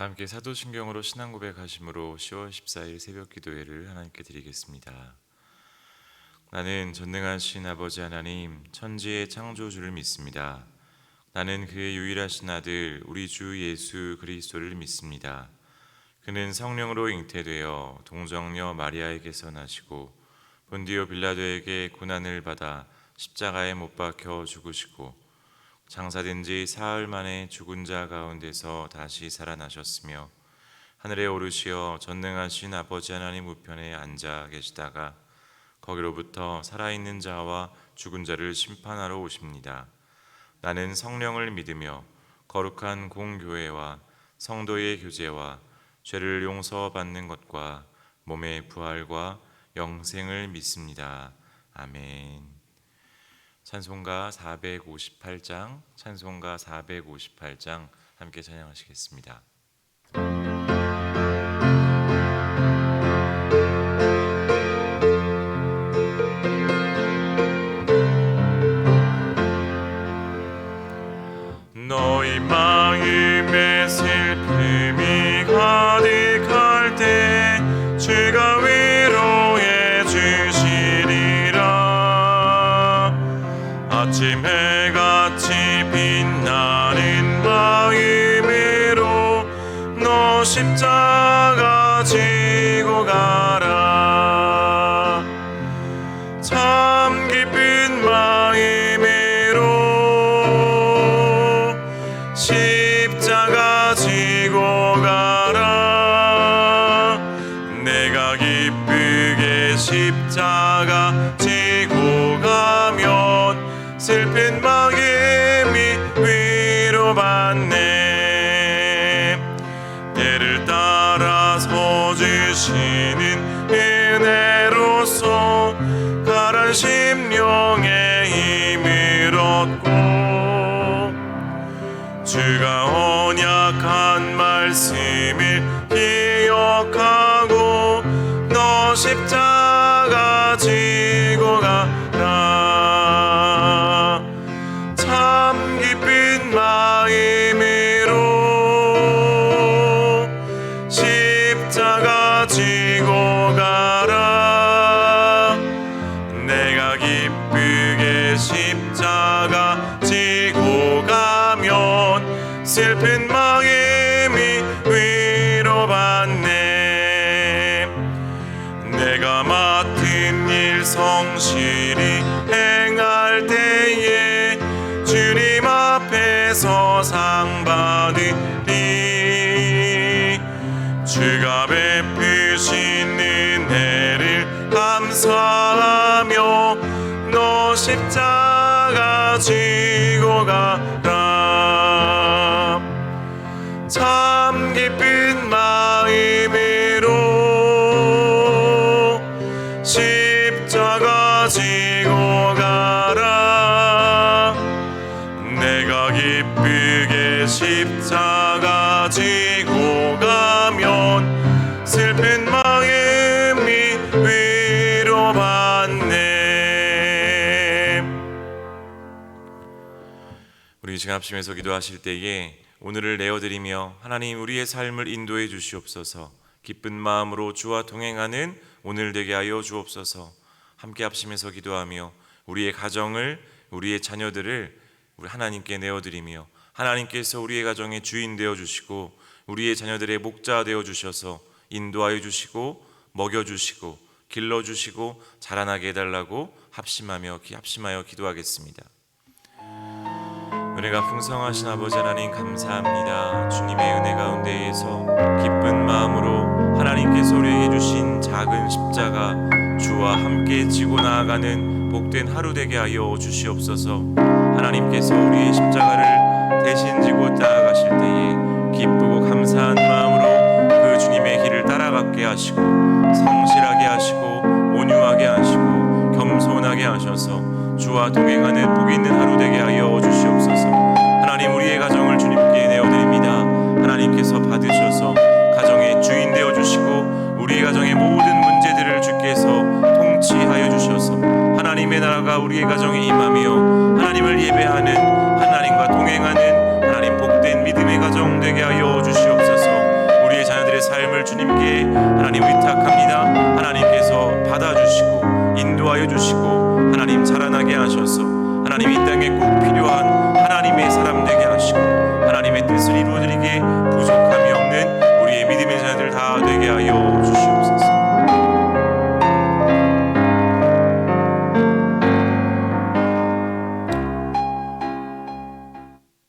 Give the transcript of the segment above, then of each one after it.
다 함께 사도신경으로 신앙 고백하심으로 10월 14일 새벽 기도회를 하나님께 드리겠습니다. 나는 전능하신 아버지 하나님, 천지의 창조주를 믿습니다. 나는 그의 유일하신 아들 우리 주 예수 그리스도를 믿습니다. 그는 성령으로 잉태되어 동정녀 마리아에게서 나시고 본디오 빌라도에게 고난을 받아 십자가에 못 박혀 죽으시고 장사된 지 사흘 만에 죽은 자 가운데서 다시 살아나셨으며 하늘에 오르시어 전능하신 아버지 하나님 우편에 앉아 계시다가 거기로부터 살아있는 자와 죽은 자를 심판하러 오십니다. 나는 성령을 믿으며 거룩한 공교회와 성도의 교제와 죄를 용서받는 것과 몸의 부활과 영생을 믿습니다. 아멘. 찬송가 458장 함께 찬양하시겠습니다. 너희 마음에 슬픔이 가득할 때 주가 위로해 주시리라. 아침 해같이 빛나는 마음으로 너 십자가 지고 가라. 참 기쁜 마음으로 십자가 지고 가라. 내가 기쁘게 십자가 지고 가면 슬픈 마음이 위로받네. 때를 따라서 주시는 은혜로서 가란 심령의 힘을 얻고 주가 언약한 말씀을 기억하고 너 십자가 지고 가라. 참 기쁜 마음으로 십자가 지고 가라. 내가 기쁘게 십자가 지고 가면 슬픈 마음이 위로받네. 내가 맡은 일 성실히 행할 때에 주님 앞에서 상 받으리. 주가 베푸신 은혜를 감사하며 너 십자가 지고 가라. 참 기쁜 마음으로 십자가 지고 가라. 내가 기쁘게 십자가 지고 가면 슬픈 마음이 위로받네. 우리 지금 합심해서 기도하실 때에 오늘을 내어드리며 하나님 우리의 삶을 인도해 주시옵소서. 기쁜 마음으로 주와 동행하는 오늘 되게 하여 주옵소서. 함께 합심해서 기도하며 우리의 가정을, 우리의 자녀들을 우리 하나님께 내어드리며 하나님께서 우리의 가정의 주인 되어주시고 우리의 자녀들의 목자 되어주셔서 인도하여 주시고 먹여주시고 길러주시고 자라나게 해달라고 합심하여 기도하겠습니다. 은혜가 풍성하신 아버지 하나님 감사합니다. 주님의 은혜 가운데에서 기쁜 마음으로 하나님께서 우리에게 주신 작은 십자가 주와 함께 지고 나아가는 복된 하루 되게 하여 주시옵소서. 하나님께서 우리의 십자가를 대신 지고 나아가실 때에 기쁘고 감사한 마음으로 그 주님의 길을 따라가게 하시고 성실하게 하시고 온유하게 하시고 겸손하게 하셔서 주와 동행하는 복이 있는 하루 되게 하여 주시옵소서. 하나님 우리의 가정을 주님께 내어드립니다. 하나님께서 받으셔서 가정의 주인 되어주시고 우리의 가정의 모든 문제들을 주께서 통치하여 주셔서 하나님의 나라가 우리의 가정에 임하며 하나님을 예배하는 하나님과 동행하는 하나님 복된 믿음의 가정 되게 하여 주시옵소서. 삶을 주님께 하나님 의탁합니다. 하나님께서 받아주시고 인도하여 주시고 하나님 자라나게 하셔서 하나님 이 땅에 꼭 필요한 하나님의 사람 되게 하시고 하나님의 뜻을 이루어드리게 부족함이 없는 우리의 믿음의 자들 다 되게 하여 주시옵소서.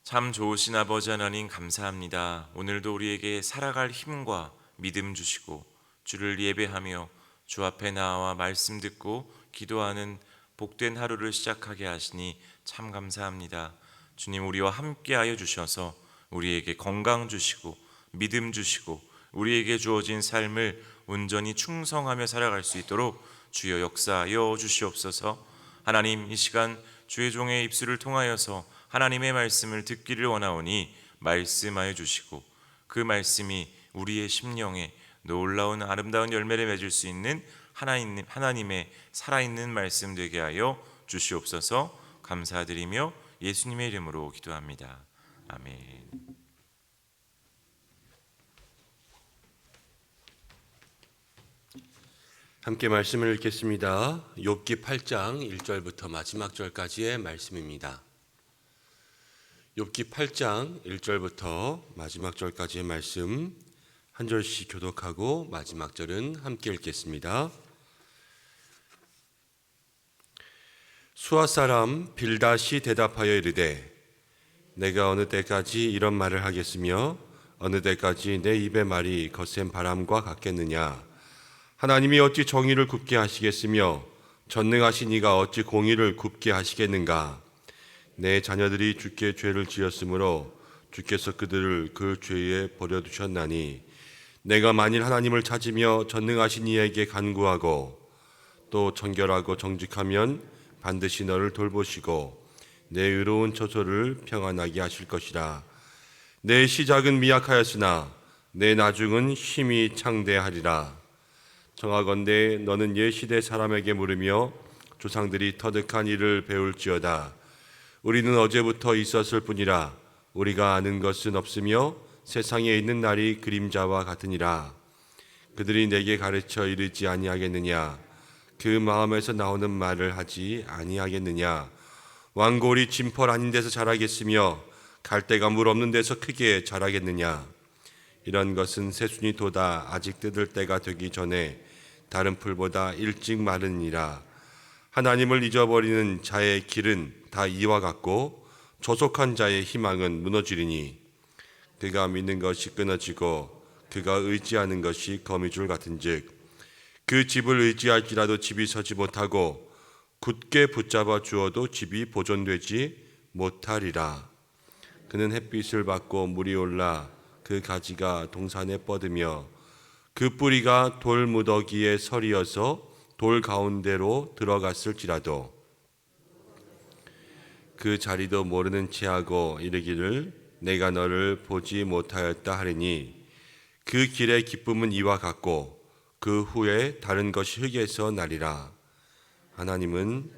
참 좋으신 아버지 하나님 감사합니다. 오늘도 우리에게 살아갈 힘과 믿음 주시고 주를 예배하며 주 앞에 나와 말씀 듣고 기도하는 복된 하루를 시작하게 하시니 참 감사합니다. 주님, 우리와 함께하여 주셔서 우리에게 건강 주시고 믿음 주시고 우리에게 주어진 삶을 온전히 충성하며 살아갈 수 있도록 주여 역사하여 주시옵소서. 하나님, 이 시간 주의 종의 입술을 통하여서 하나님의 말씀을 듣기를 원하오니 말씀하여 주시고 그 말씀이 우리의 심령에 놀라운 아름다운 열매를 맺을 수 있는 하나님의 살아있는 말씀 되게 하여 주시옵소서. 감사드리며 예수님의 이름으로 기도합니다. 아멘. 함께 말씀을 읽겠습니다. 욥기 8장 1절부터 마지막 절까지의 말씀입니다. 욥기 8장 1절부터 마지막 절까지의 말씀 한 절씩 교독하고 마지막 절은 함께 읽겠습니다. 수아 사람 빌닷이 대답하여 이르되 내가 어느 때까지 이런 말을 하겠으며 어느 때까지 내 입의 말이 거센 바람과 같겠느냐. 하나님이 어찌 정의를 굽게 하시겠으며 전능하신 이가 어찌 공의를 굽게 하시겠는가. 내 자녀들이 주께 죄를 지었으므로 주께서 그들을 그 죄에 버려두셨나니 내가 만일 하나님을 찾으며 전능하신 이에게 간구하고 또 정결하고 정직하면 반드시 너를 돌보시고 내 의로운 처소를 평안하게 하실 것이라. 내 시작은 미약하였으나 내 나중은 힘이 창대하리라. 청하건대 너는 옛 시대 사람에게 물으며 조상들이 터득한 일을 배울지어다. 우리는 어제부터 있었을 뿐이라 우리가 아는 것은 없으며 세상에 있는 날이 그림자와 같으니라. 그들이 내게 가르쳐 이르지 아니하겠느냐. 그 마음에서 나오는 말을 하지 아니하겠느냐. 왕골이 진펄 아닌 데서 자라겠으며 갈대가 물 없는 데서 크게 자라겠느냐. 이런 것은 새순이 돋아 아직 뜯을 때가 되기 전에 다른 풀보다 일찍 마르니라. 하나님을 잊어버리는 자의 길은 다 이와 같고 조속한 자의 희망은 무너지리니 그가 믿는 것이 끊어지고 그가 의지하는 것이 거미줄 같은즉 그 집을 의지할지라도 집이 서지 못하고 굳게 붙잡아 주어도 집이 보존되지 못하리라. 그는 햇빛을 받고 물이 올라 그 가지가 동산에 뻗으며 그 뿌리가 돌 무더기에 서리어서 돌 가운데로 들어갔을지라도 그 자리도 모르는 체하고 이르기를 내가 너를 보지 못하였다 하리니 그 길의 기쁨은 이와 같고 그 후에 다른 것이 흙에서 나리라. 하나님은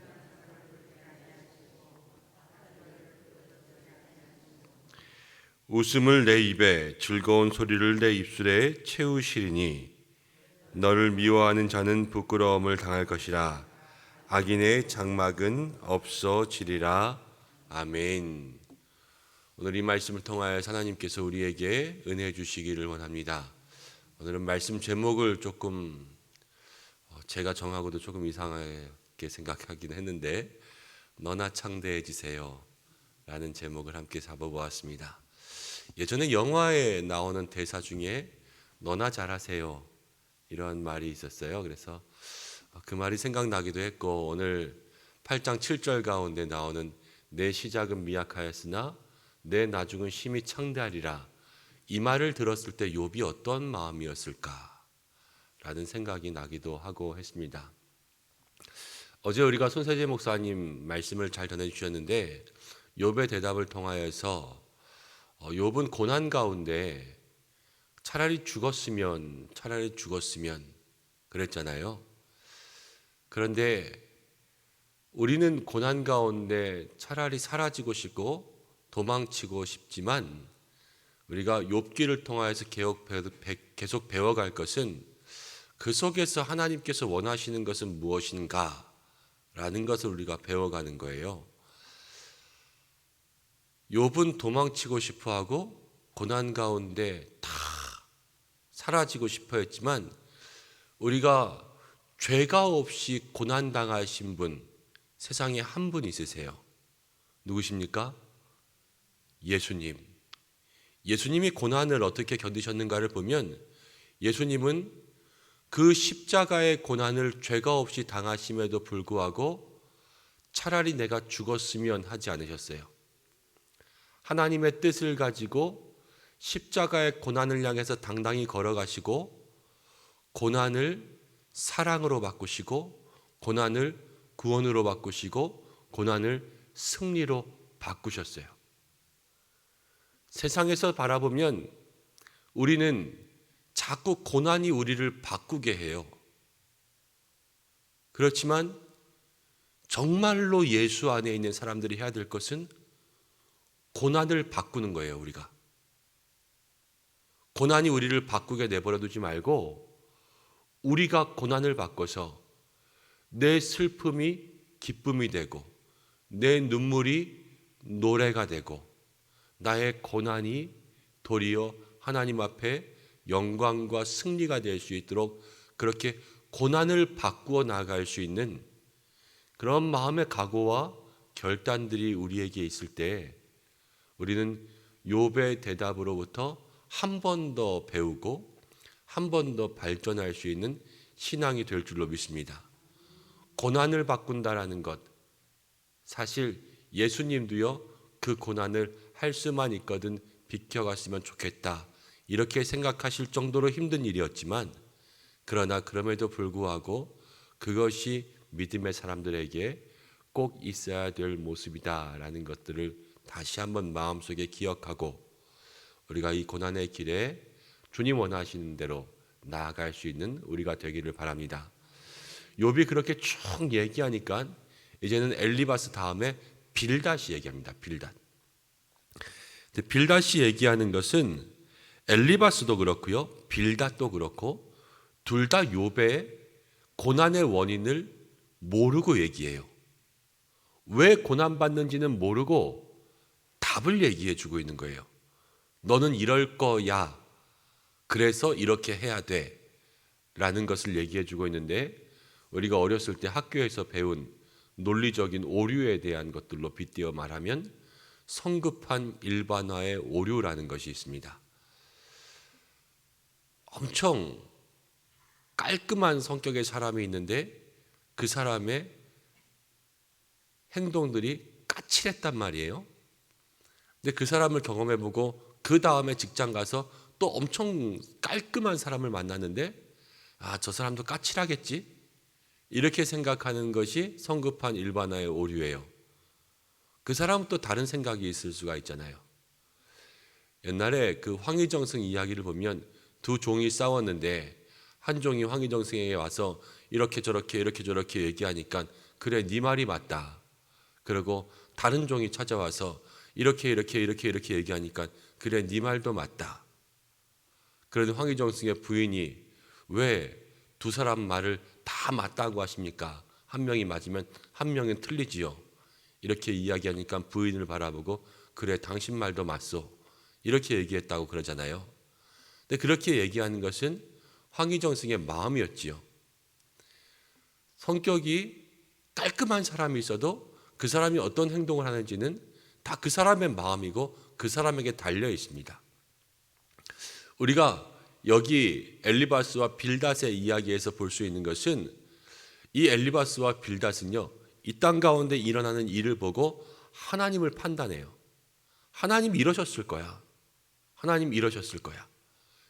웃음을 내 입에 즐거운 소리를 내 입술에 채우시리니 너를 미워하는 자는 부끄러움을 당할 것이라. 악인의 장막은 없어지리라. 아멘. 오늘 이 말씀을 통하여 하나님께서 우리에게 은혜 주시기를 원합니다. 오늘은 말씀 제목을 조금 제가 정하고도 조금 이상하게 생각하긴 했는데 너나 창대해지세요 라는 제목을 함께 잡아보았습니다. 예전에 영화에 나오는 대사 중에 너나 잘하세요 이런 말이 있었어요. 그래서 그 말이 생각나기도 했고 오늘 8장 7절 가운데 나오는 내 시작은 미약하였으나 내 나중은 힘이 창대하리라. 이 말을 들었을 때 욥이 어떤 마음이었을까 라는 생각이 나기도 하고 했습니다. 어제 우리가 손세재 목사님 말씀을 잘 전해주셨는데 욥의 대답을 통하여서 욥은 고난 가운데 차라리 죽었으면 그랬잖아요. 그런데 우리는 고난 가운데 차라리 사라지고 싶고 도망치고 싶지만 우리가 욥기를 통하여서 계속 배워갈 것은 그 속에서 하나님께서 원하시는 것은 무엇인가 라는 것을 우리가 배워가는 거예요. 욥은 도망치고 싶어하고 고난 가운데 다 사라지고 싶어 했지만 우리가 죄가 없이 고난당하신 분 세상에 한 분 있으세요. 누구십니까? 예수님. 예수님이 고난을 어떻게 견디셨는가를 보면 예수님은 그 십자가의 고난을 죄가 없이 당하심에도 불구하고 차라리 내가 죽었으면 하지 않으셨어요. 하나님의 뜻을 가지고 십자가의 고난을 향해서 당당히 걸어가시고 고난을 사랑으로 바꾸시고 고난을 구원으로 바꾸시고 고난을 승리로 바꾸셨어요. 세상에서 바라보면 우리는 자꾸 고난이 우리를 바꾸게 해요. 그렇지만 정말로 예수 안에 있는 사람들이 해야 될 것은 고난을 바꾸는 거예요. 우리가 고난이 우리를 바꾸게 내버려 두지 말고 우리가 고난을 바꿔서 내 슬픔이 기쁨이 되고 내 눈물이 노래가 되고 나의 고난이 도리어 하나님 앞에 영광과 승리가 될 수 있도록 그렇게 고난을 바꾸어 나갈 수 있는 그런 마음의 각오와 결단들이 우리에게 있을 때 우리는 욥의 대답으로부터 한 번 더 배우고 한 번 더 발전할 수 있는 신앙이 될 줄로 믿습니다. 고난을 바꾼다라는 것, 사실 예수님도요 그 고난을 할 수만 있거든 비켜갔으면 좋겠다 이렇게 생각하실 정도로 힘든 일이었지만 그러나 그럼에도 불구하고 그것이 믿음의 사람들에게 꼭 있어야 될 모습이다라는 것들을 다시 한번 마음속에 기억하고 우리가 이 고난의 길에 주님 원하시는 대로 나아갈 수 있는 우리가 되기를 바랍니다. 욥이 그렇게 쭉 얘기하니까 이제는 엘리바스 다음에 빌닷이 얘기합니다. 빌닷이 얘기하는 것은 엘리바스도 그렇고요, 빌닷도 그렇고 둘 다 욥의 고난의 원인을 모르고 얘기해요. 왜 고난받는지는 모르고 답을 얘기해 주고 있는 거예요. 너는 이럴 거야. 그래서 이렇게 해야 돼. 라는 것을 얘기해 주고 있는데 우리가 어렸을 때 학교에서 배운 논리적인 오류에 대한 것들로 빗대어 말하면 성급한 일반화의 오류라는 것이 있습니다. 엄청 깔끔한 성격의 사람이 있는데 그 사람의 행동들이 까칠했단 말이에요. 근데 그 사람을 경험해보고 그 다음에 직장 가서 또 엄청 깔끔한 사람을 만났는데 저 사람도 까칠하겠지? 이렇게 생각하는 것이 성급한 일반화의 오류예요. 그 사람은 또 다른 생각이 있을 수가 있잖아요. 옛날에 그 황희정승 이야기를 보면 두 종이 싸웠는데 한 종이 황희정승에게 와서 이렇게 저렇게 얘기하니까 그래 네 말이 맞다. 그리고 다른 종이 찾아와서 이렇게 얘기하니까 그래 네 말도 맞다. 그런데 황희정승의 부인이 왜 두 사람 말을 다 맞다고 하십니까? 한 명이 맞으면 한 명은 틀리지요. 이렇게 이야기하니까 부인을 바라보고 그래 당신 말도 맞소. 이렇게 얘기했다고 그러잖아요. 근데 그렇게 얘기하는 것은 황희정승의 마음이었지요. 성격이 깔끔한 사람이 있어도 그 사람이 어떤 행동을 하는지는 다 그 사람의 마음이고 그 사람에게 달려 있습니다. 우리가 여기 엘리바스와 빌닷의 이야기에서 볼 수 있는 것은 이 엘리바스와 빌닷은요 이 땅 가운데 일어나는 일을 보고 하나님을 판단해요. 하나님 이러셨을 거야. 하나님 이러셨을 거야.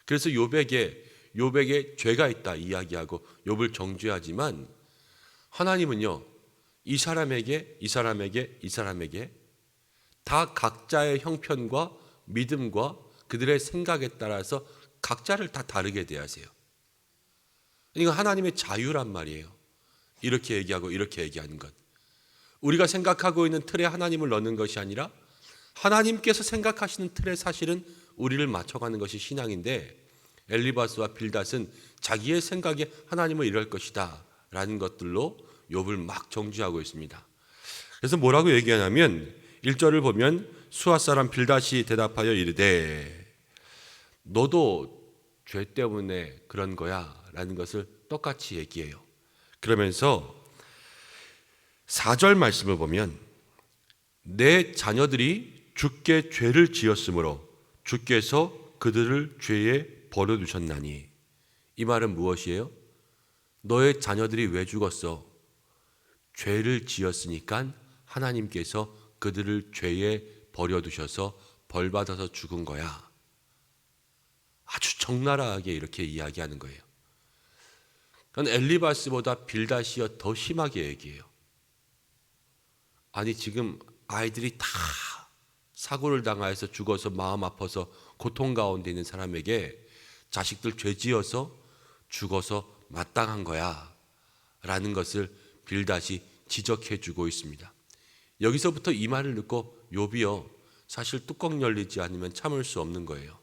그래서 욥에게 죄가 있다 이야기하고 욥을 정죄하지만 하나님은요 이 사람에게 다 각자의 형편과 믿음과 그들의 생각에 따라서 각자를 다 다르게 대하세요. 이건 하나님의 자유란 말이에요. 이렇게 얘기하고 이렇게 얘기하는 것. 우리가 생각하고 있는 틀에 하나님을 넣는 것이 아니라 하나님께서 생각하시는 틀에 사실은 우리를 맞춰가는 것이 신앙인데, 엘리바스와 빌닷은 자기의 생각에 하나님은 이럴 것이다 라는 것들로 욥을 막 정죄하고 있습니다. 그래서 뭐라고 얘기하냐면 1절을 보면 수아 사람 빌닷이 대답하여 이르되 너도 죄 때문에 그런 거야 라는 것을 똑같이 얘기해요. 그러면서 4절 말씀을 보면 내 자녀들이 주께 죄를 지었으므로 주께서 그들을 죄에 버려두셨나니. 이 말은 무엇이에요? 너의 자녀들이 왜 죽었어? 죄를 지었으니까 하나님께서 그들을 죄에 버려두셔서 벌받아서 죽은 거야. 아주 적나라하게 이렇게 이야기하는 거예요. 그건 엘리바스보다 빌닷이여 더 심하게 얘기해요. 아니 지금 아이들이 다 사고를 당하여서 죽어서 마음 아파서 고통 가운데 있는 사람에게 자식들 죄 지어서 죽어서 마땅한 거야 라는 것을 빌닷이 지적해 주고 있습니다. 여기서부터 이 말을 듣고 욥이요 사실 뚜껑 열리지 않으면 참을 수 없는 거예요.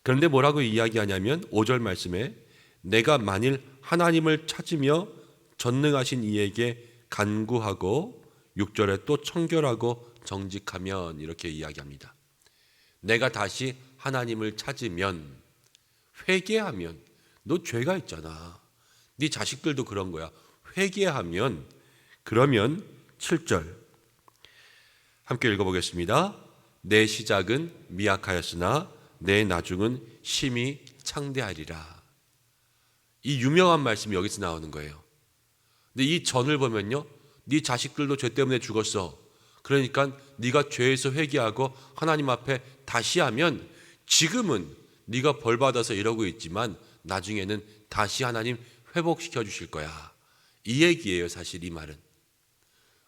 그런데 뭐라고 이야기하냐면 5절 말씀에 내가 만일 하나님을 찾으며 전능하신 이에게 간구하고 6절에 또 청결하고 정직하면 이렇게 이야기합니다. 내가 다시 하나님을 찾으면, 회개하면, 너 죄가 있잖아. 네 자식들도 그런 거야. 회개하면, 그러면 7절 함께 읽어보겠습니다. 내 시작은 미약하였으나 내 나중은 심히 창대하리라. 이 유명한 말씀이 여기서 나오는 거예요. 근데 이 전을 보면요, 네 자식들도 죄 때문에 죽었어. 그러니까 네가 죄에서 회개하고 하나님 앞에 다시 하면 지금은 네가 벌받아서 이러고 있지만 나중에는 다시 하나님 회복시켜 주실 거야. 이 얘기예요. 사실 이 말은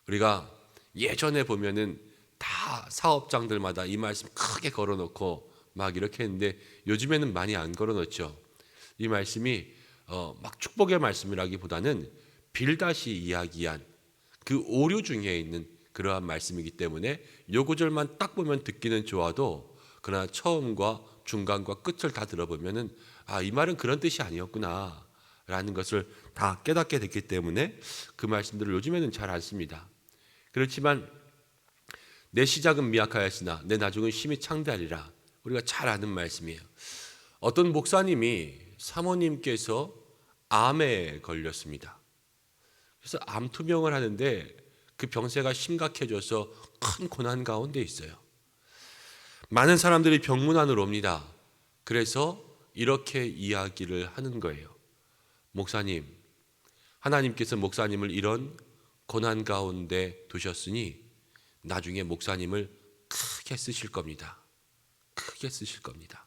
우리가 예전에 보면은 다 사업장들마다 이 말씀 크게 걸어놓고 막 이렇게 했는데 요즘에는 많이 안 걸어놓죠. 이 말씀이 막 축복의 말씀이라기보다는 빌닷이 이야기한 그 오류 중에 있는 그러한 말씀이기 때문에 요 구절만 딱 보면 듣기는 좋아도 그러나 처음과 중간과 끝을 다 들어보면은 이 말은 그런 뜻이 아니었구나 라는 것을 다 깨닫게 됐기 때문에 그 말씀들을 요즘에는 잘 안 씁니다. 그렇지만 내 시작은 미약하였으나 내 나중은 심히 창대하리라, 우리가 잘 아는 말씀이에요. 어떤 목사님이 사모님께서 암에 걸렸습니다. 그래서 암 투병을 하는데 그 병세가 심각해져서 큰 고난 가운데 있어요. 많은 사람들이 병문안으로 옵니다. 그래서 이렇게 이야기를 하는 거예요. 목사님, 하나님께서 목사님을 이런 고난 가운데 두셨으니 나중에 목사님을 크게 쓰실 겁니다. 크게 쓰실 겁니다.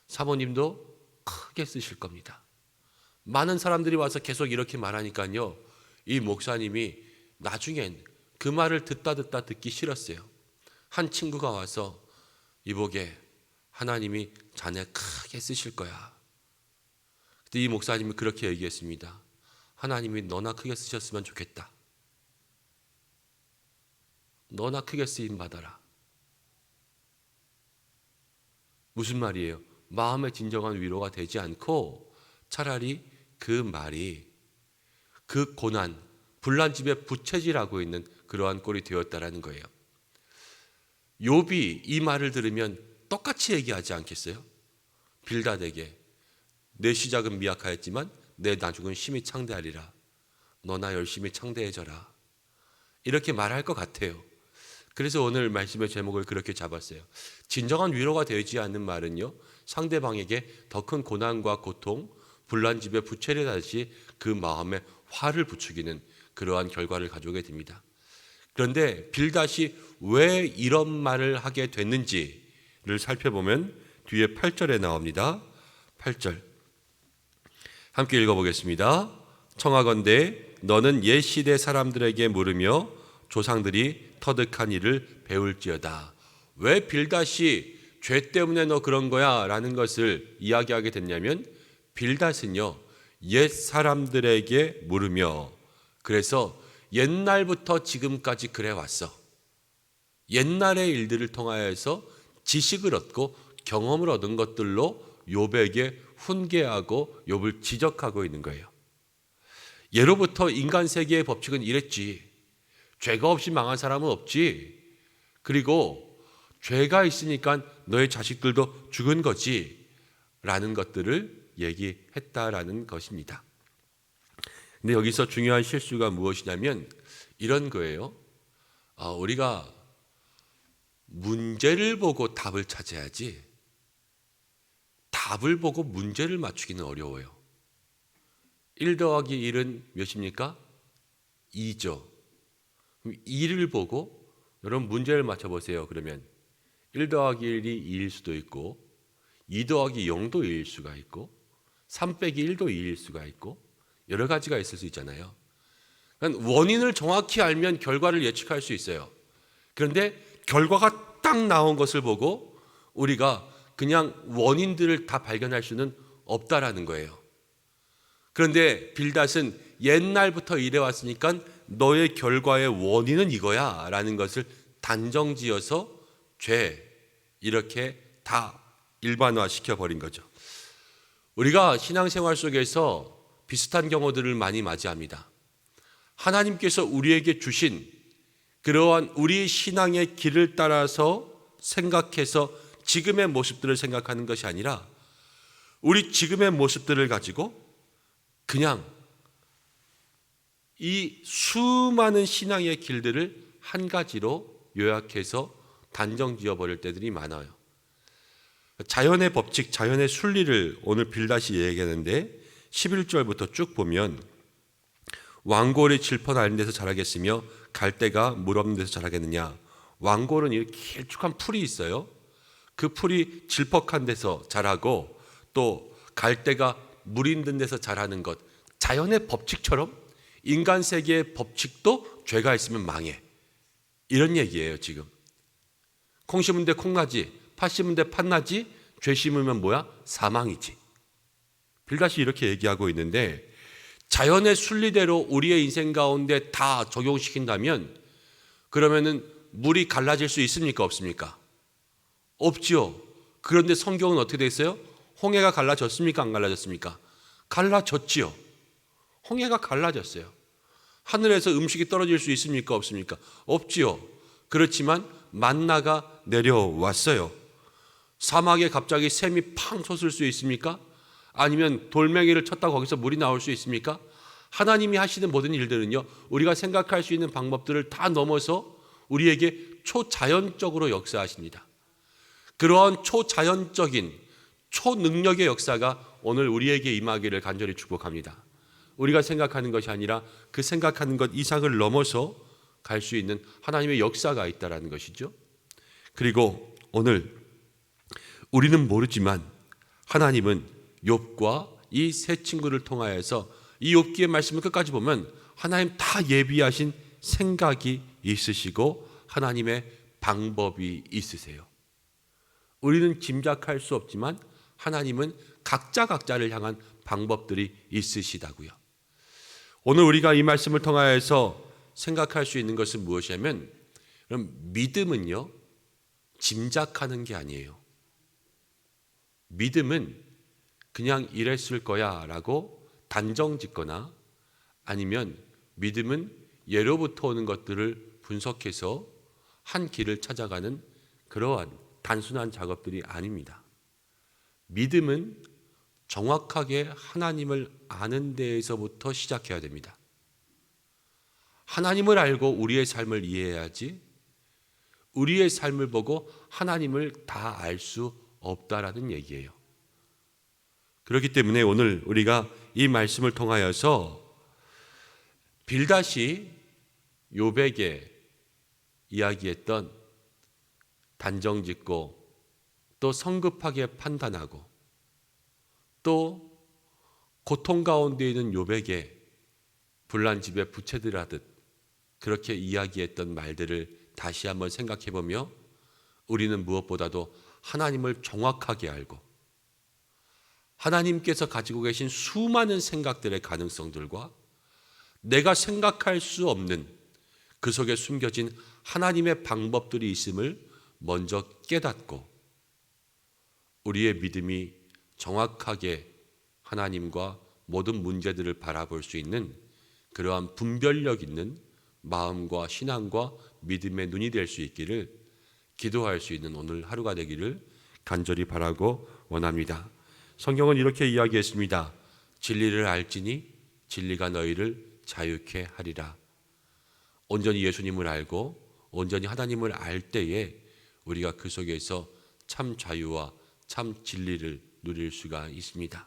사모님도 크게 쓰실 겁니다. 많은 사람들이 와서 계속 이렇게 말하니까요, 이 목사님이 나중엔 그 말을 듣다 듣기 싫었어요. 한 친구가 와서 이보게 하나님이 자네 크게 쓰실 거야. 그때 이 목사님이 그렇게 얘기했습니다. 하나님이 너나 크게 쓰셨으면 좋겠다. 너나 크게 쓰임 받아라. 무슨 말이에요? 마음의 진정한 위로가 되지 않고 차라리 그 말이 그 고난, 불난집에 부채질하고 있는 그러한 꼴이 되었다라는 거예요. 욥이 이 말을 들으면 똑같이 얘기하지 않겠어요? 빌닷에게 내 시작은 미약하였지만 내 나중은 심히 창대하리라. 너나 열심히 창대해져라. 이렇게 말할 것 같아요. 그래서 오늘 말씀의 제목을 그렇게 잡았어요. 진정한 위로가 되지 않는 말은요, 상대방에게 더 큰 고난과 고통, 불난집에 부채질하듯이 그 마음에 화를 부추기는 그러한 결과를 가져오게 됩니다. 그런데 빌닷이 왜 이런 말을 하게 됐는지를 살펴보면 뒤에 8절에 나옵니다. 8절 함께 읽어보겠습니다. 청하건대 너는 옛 시대 사람들에게 물으며 조상들이 터득한 일을 배울지어다. 왜 빌닷이 죄 때문에 너 그런 거야 라는 것을 이야기하게 됐냐면, 빌닷은요 옛 사람들에게 물으며, 그래서 옛날부터 지금까지 그래 왔어. 옛날의 일들을 통하여서 지식을 얻고 경험을 얻은 것들로 욥에게 훈계하고 욥을 지적하고 있는 거예요. 예로부터 인간 세계의 법칙은 이랬지. 죄가 없이 망한 사람은 없지. 그리고 죄가 있으니까 너의 자식들도 죽은 거지. 라는 것들을 얘기했다라는 것입니다. 근데 여기서 중요한 실수가 무엇이냐면 이런 거예요. 우리가 문제를 보고 답을 찾아야지 답을 보고 문제를 맞추기는 어려워요. 1 더하기 1은 몇입니까? 2죠. 그럼 2를 보고 여러분 문제를 맞춰보세요. 그러면 1 더하기 1이 2일 수도 있고 2 더하기 0도 2일 수가 있고 3 빼기 1도 2일 수가 있고 여러 가지가 있을 수 있잖아요. 그러니까 원인을 정확히 알면 결과를 예측할 수 있어요. 그런데 결과가 딱 나온 것을 보고 우리가 그냥 원인들을 다 발견할 수는 없다라는 거예요. 그런데 빌닷은 옛날부터 이래왔으니까 너의 결과의 원인은 이거야 라는 것을 단정지어서 죄 이렇게 다 일반화시켜 버린 거죠. 우리가 신앙생활 속에서 비슷한 경우들을 많이 맞이합니다. 하나님께서 우리에게 주신 그러한 우리 신앙의 길을 따라서 생각해서 지금의 모습들을 생각하는 것이 아니라 우리 지금의 모습들을 가지고 그냥 이 수많은 신앙의 길들을 한 가지로 요약해서 단정 지어버릴 때들이 많아요. 자연의 법칙, 자연의 순리를 오늘 빌닷이 얘기하는데 11절부터 쭉 보면 왕골이 질펀 앓는 데서 자라겠으며 갈대가 물 없는 데서 자라겠느냐. 왕골은 이렇게 길쭉한 풀이 있어요. 그 풀이 질퍽한 데서 자라고 또 갈대가 물 있는 데서 자라는 것, 자연의 법칙처럼 인간 세계의 법칙도 죄가 있으면 망해. 이런 얘기예요. 지금 콩 심은 데 콩나지, 팥 심은 데 팥나지, 죄 심으면 뭐야? 사망이지. 빌닷이 이렇게 얘기하고 있는데 자연의 순리대로 우리의 인생 가운데 다 적용시킨다면 그러면은 물이 갈라질 수 있습니까? 없습니까? 없지요. 그런데 성경은 어떻게 돼 있어요? 홍해가 갈라졌습니까? 안 갈라졌습니까? 갈라졌지요. 홍해가 갈라졌어요. 하늘에서 음식이 떨어질 수 있습니까? 없습니까? 없지요. 그렇지만 만나가 내려왔어요. 사막에 갑자기 샘이 팡 솟을 수 있습니까? 아니면 돌멩이를 쳤다 거기서 물이 나올 수 있습니까? 하나님이 하시는 모든 일들은요, 우리가 생각할 수 있는 방법들을 다 넘어서 우리에게 초자연적으로 역사하십니다. 그러한 초자연적인 초능력의 역사가 오늘 우리에게 임하기를 간절히 축복합니다. 우리가 생각하는 것이 아니라 그 생각하는 것 이상을 넘어서 갈 수 있는 하나님의 역사가 있다는 것이죠. 그리고 오늘 우리는 모르지만 하나님은 욥과 이 세 친구를 통하여서 이 욥기의 말씀을 끝까지 보면 하나님 다 예비하신 생각이 있으시고 하나님의 방법이 있으세요. 우리는 짐작할 수 없지만 하나님은 각자를 향한 방법들이 있으시다고요. 오늘 우리가 이 말씀을 통하여서 생각할 수 있는 것은 무엇이냐면, 그럼 믿음은요, 짐작하는 게 아니에요. 믿음은 그냥 이랬을 거야 라고 단정 짓거나 아니면 믿음은 예로부터 오는 것들을 분석해서 한 길을 찾아가는 그러한 단순한 작업들이 아닙니다. 믿음은 정확하게 하나님을 아는 데에서부터 시작해야 됩니다. 하나님을 알고 우리의 삶을 이해해야지 우리의 삶을 보고 하나님을 다 알 수 없다라는 얘기예요. 그렇기 때문에 오늘 우리가 이 말씀을 통하여서 빌닷이 욥에게 이야기했던 단정짓고 또 성급하게 판단하고 또 고통 가운데 있는 욥에게 불난 집에 부채질하듯 그렇게 이야기했던 말들을 다시 한번 생각해 보며 우리는 무엇보다도 하나님을 정확하게 알고 하나님께서 가지고 계신 수많은 생각들의 가능성들과 내가 생각할 수 없는 그 속에 숨겨진 하나님의 방법들이 있음을 먼저 깨닫고 우리의 믿음이 정확하게 하나님과 모든 문제들을 바라볼 수 있는 그러한 분별력 있는 마음과 신앙과 믿음의 눈이 될 수 있기를 기도할 수 있는 오늘 하루가 되기를 간절히 바라고 원합니다. 성경은 이렇게 이야기했습니다. 진리를 알지니 진리가 너희를 자유케 하리라. 온전히 예수님을 알고 온전히 하나님을 알 때에 우리가 그 속에서 참 자유와 참 진리를 누릴 수가 있습니다.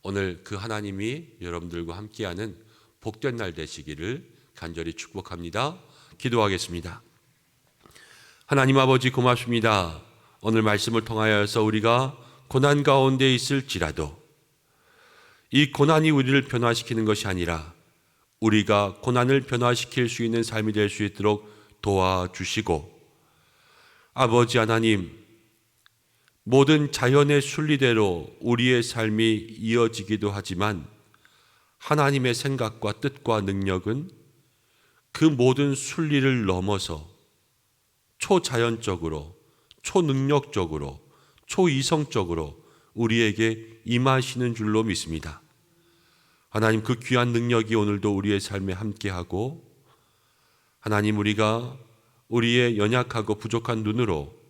오늘 그 하나님이 여러분들과 함께하는 복된 날 되시기를 간절히 축복합니다. 기도하겠습니다. 하나님 아버지 고맙습니다. 오늘 말씀을 통하여서 우리가 고난 가운데 있을지라도 이 고난이 우리를 변화시키는 것이 아니라 우리가 고난을 변화시킬 수 있는 삶이 될 수 있도록 도와주시고, 아버지 하나님, 모든 자연의 순리대로 우리의 삶이 이어지기도 하지만 하나님의 생각과 뜻과 능력은 그 모든 순리를 넘어서 초자연적으로, 초능력적으로, 초이성적으로 우리에게 임하시는 줄로 믿습니다. 하나님, 그 귀한 능력이 오늘도 우리의 삶에 함께하고, 하나님, 우리가 우리의 연약하고 부족한 눈으로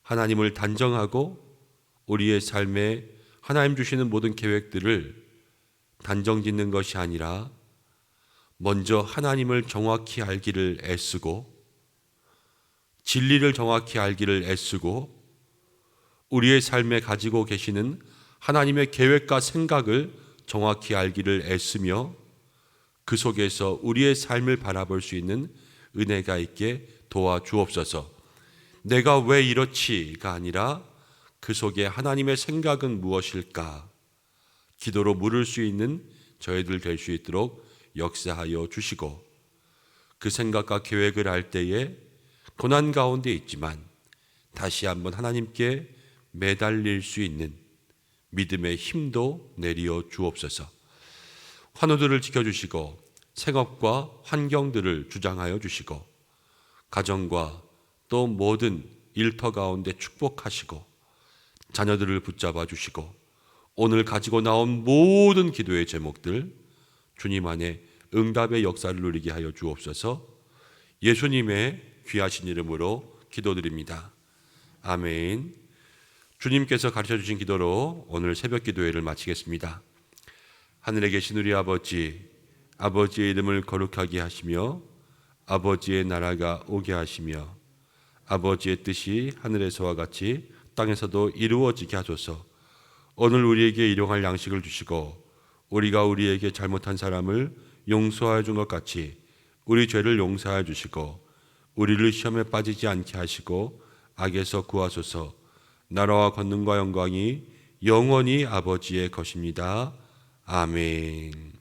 하나님을 단정하고 우리의 삶에 하나님 주시는 모든 계획들을 단정짓는 것이 아니라 먼저 하나님을 정확히 알기를 애쓰고 진리를 정확히 알기를 애쓰고 우리의 삶에 가지고 계시는 하나님의 계획과 생각을 정확히 알기를 애쓰며 그 속에서 우리의 삶을 바라볼 수 있는 은혜가 있게 도와주옵소서. 내가 왜 이렇지가 아니라 그 속에 하나님의 생각은 무엇일까? 기도로 물을 수 있는 저희들 될 수 있도록 역사하여 주시고, 그 생각과 계획을 알 때에 고난 가운데 있지만 다시 한번 하나님께 매달릴 수 있는 믿음의 힘도 내리어 주옵소서. 환우들을 지켜주시고 생업과 환경들을 주장하여 주시고 가정과 또 모든 일터 가운데 축복하시고 자녀들을 붙잡아 주시고 오늘 가지고 나온 모든 기도의 제목들 주님 안에 응답의 역사를 누리게 하여 주옵소서. 예수님의 귀하신 이름으로 기도드립니다. 아멘. 주님께서 가르쳐 주신 기도로 오늘 새벽 기도회를 마치겠습니다. 하늘에 계신 우리 아버지, 아버지의 이름을 거룩하게 하시며 아버지의 나라가 오게 하시며 아버지의 뜻이 하늘에서와 같이 땅에서도 이루어지게 하소서. 오늘 우리에게 일용할 양식을 주시고 우리가 우리에게 잘못한 사람을 용서하여 준 것 같이 우리 죄를 용서하여 주시고 우리를 시험에 빠지지 않게 하시고 악에서 구하소서. 나라와 권능과 영광이 영원히 아버지의 것입니다. 아멘.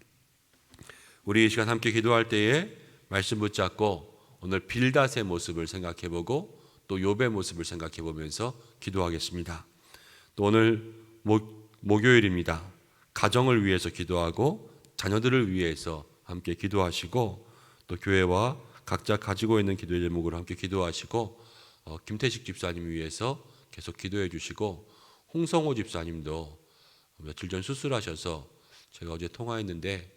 우리 이 시간 함께 기도할 때에 말씀 붙잡고 오늘 빌닷의 모습을 생각해보고 또 욥의 모습을 생각해보면서 기도하겠습니다. 또 오늘 목요일입니다. 가정을 위해서 기도하고 자녀들을 위해서 함께 기도하시고 또 교회와 각자 가지고 있는 기도의 제목으로 함께 기도하시고 김태식 집사님 위해서 계속 기도해 주시고 홍성호 집사님도 며칠 전 수술하셔서 제가 어제 통화했는데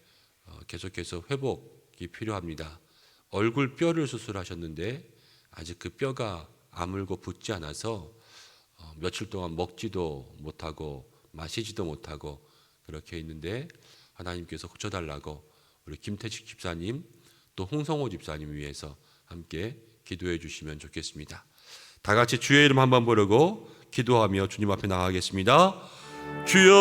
계속해서 회복이 필요합니다. 얼굴 뼈를 수술하셨는데 아직 그 뼈가 아물고 붙지 않아서 며칠 동안 먹지도 못하고 마시지도 못하고 그렇게 있는데 하나님께서 고쳐달라고 우리 김태식 집사님 또 홍성호 집사님 위해서 함께 기도해 주시면 좋겠습니다. 다 같이 주의 이름 한번 부르고 기도하며 주님 앞에 나가겠습니다. 주여